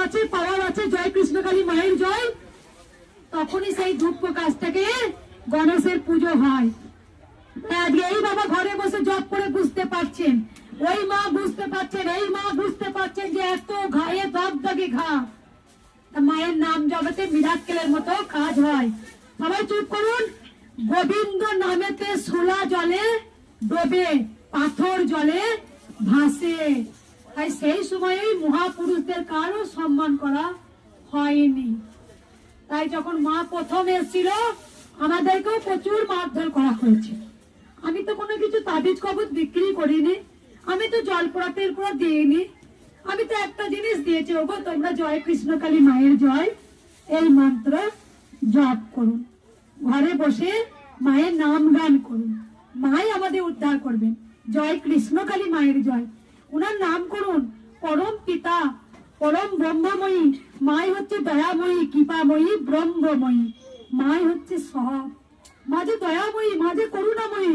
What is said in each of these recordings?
আছে, পাওয়ার আছে, জয় কৃষ্ণকালী মায়ের জয়, তখনই সেই ধূপ কাজটাকে গণেশের পুজো হয়। আজকে এই বাবা ঘরে বসে জপ করে বুঝতে পারছেন, ওই মা বুঝতে পারছেন, এই মা বুঝতে পারছেন যে এত ঘায়ে দগদগে ঘা, মায়ের নাম জগতে মিরাক্কেলের মতো কাজ হয়। সবাই চুপ করুন। গোবিন্দ নামেতে সোলা জলে ডোবে, পাথর জলে ভাসে। তাই সেই সময় মহাপুরুষদের কারো সম্মান করা হয়নি। তাই যখন মা প্রথম এসেছিল আমাদেরকেও প্রচুর মারধর করা হয়েছে। আমি তো কোনো কিছু তাবিজ কবজ বিক্রি করিনি, আমি তো জল পোড়াতের পর দিইনি, আমি তো একটা জিনিস দিয়েছি, ওগো তোমরা জয় কৃষ্ণকালী মায়ের জয় এই মন্ত্র জপ করুন, ঘরে বসে মায়ের নাম গান করুন, মাই আমাদের উদ্ধার করবেন। জয় কৃষ্ণকালী মায়ের জয়, ওনার নাম করুন। পরম পিতা পরম ব্রহ্মময়ী মাই হচ্ছে দয়াময়ী, কৃপাময়ী, ব্রহ্মময়ী। মাই হচ্ছে সব, মা যে দয়াময়ী, মা যে করুণাময়ী।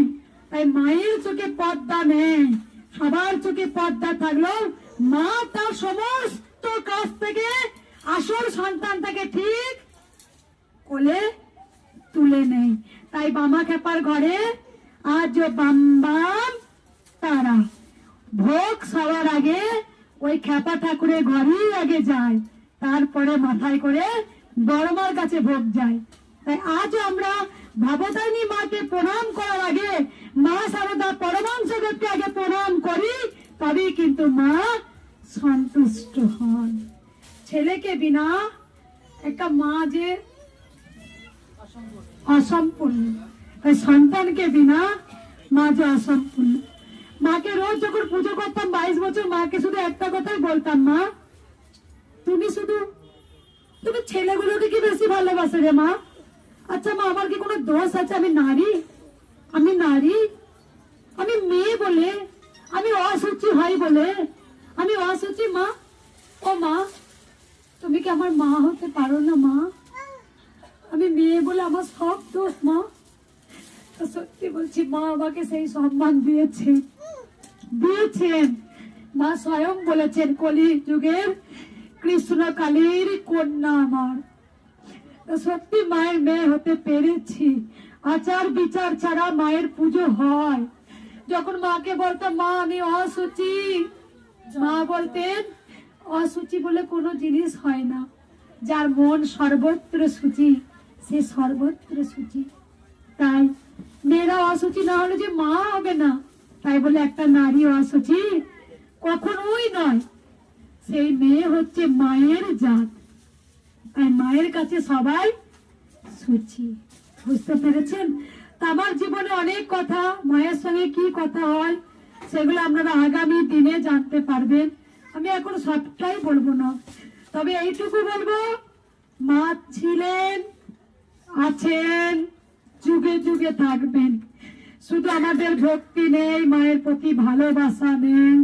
তাই মায়ের চোখে পর্দা নেই, সবার চোখে পর্দা থাকলেও মা তার সমস্ত কাজ থেকে আসল সন্তানটাকে ঠিক কোলে তুলে নেই। তাই বামা খেপার ঘরে আজ বাম বাম তারা ভোগ সবার আগে ওই খেপা ঠাকুরের ঘরেই আগে যায়, তারপরে মাথায় করে বড়মার কাছে ভোগ যায়। তাই আজ আমরা ভবতারিণী মাকে প্রণাম করার আগে মা সারদা পরমাংশ দেবকে আগে প্রণাম করি, তবেই কিন্তু মা সন্তুষ্ট হন। ছেলেকে বিনা একটা মা যে অসম্পূর্ণ, সন্তানকে বিনা মা যে অসম্পূর্ণ। মাকে রোজ যখন পুজো করতাম 22 বছর, মাকে শুধু একটা কথাই বলতাম, মা তুমি ছেলেগুলোকে কি বেশি ভালোবাসে রে মা? আচ্ছা মা, আমার কি কোনো দোষ আছে? আমি নারী, আমি মেয়ে বলে, আমি অসুচি হয় বলে আমি অসুচি? মা, ও মা, তুমি কি আমার মা হতে পারো না মা? আমি মেয়ে বলে আমার সব দোষ মা? সত্যি বলছি, মা আমাকে সেই সম্মান দিয়েছেন। মা স্বয়ং বলেছেন, কলি যুগের কৃষ্ণকালীর কন্যা আমার। সত্যি মায়ের মেয়ে হতে পেরেছি। আচার বিচার ছাড়া মায়ের পুজো হয়। যখন মাকে বলতাম মা আমি অসুচি, মা বলতেন অসুচি বলে কোনো জিনিস হয় না, যার মন সর্বত্র সূচি সে সর্বত্র সূচি। তাই মেয়েরা অসুচি না হলে যে মা হবে না, তাই বলে একটা নারী অসুচি কখনোই নয়। সেই মেয়ে হচ্ছে মায়ের জাত, তাই মায়ের কাছে সবাই সূচি। বুঝতে পেরেছেন? আমার জীবনে অনেক কথা, মায়ের সঙ্গে কি কথা হয় সেগুলো আপনারা আগামী দিনে জানতে পারবেন। আমি এখন সবটাই বলবো না, তবে এইটুকু বলবো, মা ছিলেন, আছেন, যুগে যুগে থাকবেন। শুধু আমাদের ভক্তি নেই, মায়ের প্রতি ভালোবাসা নেই।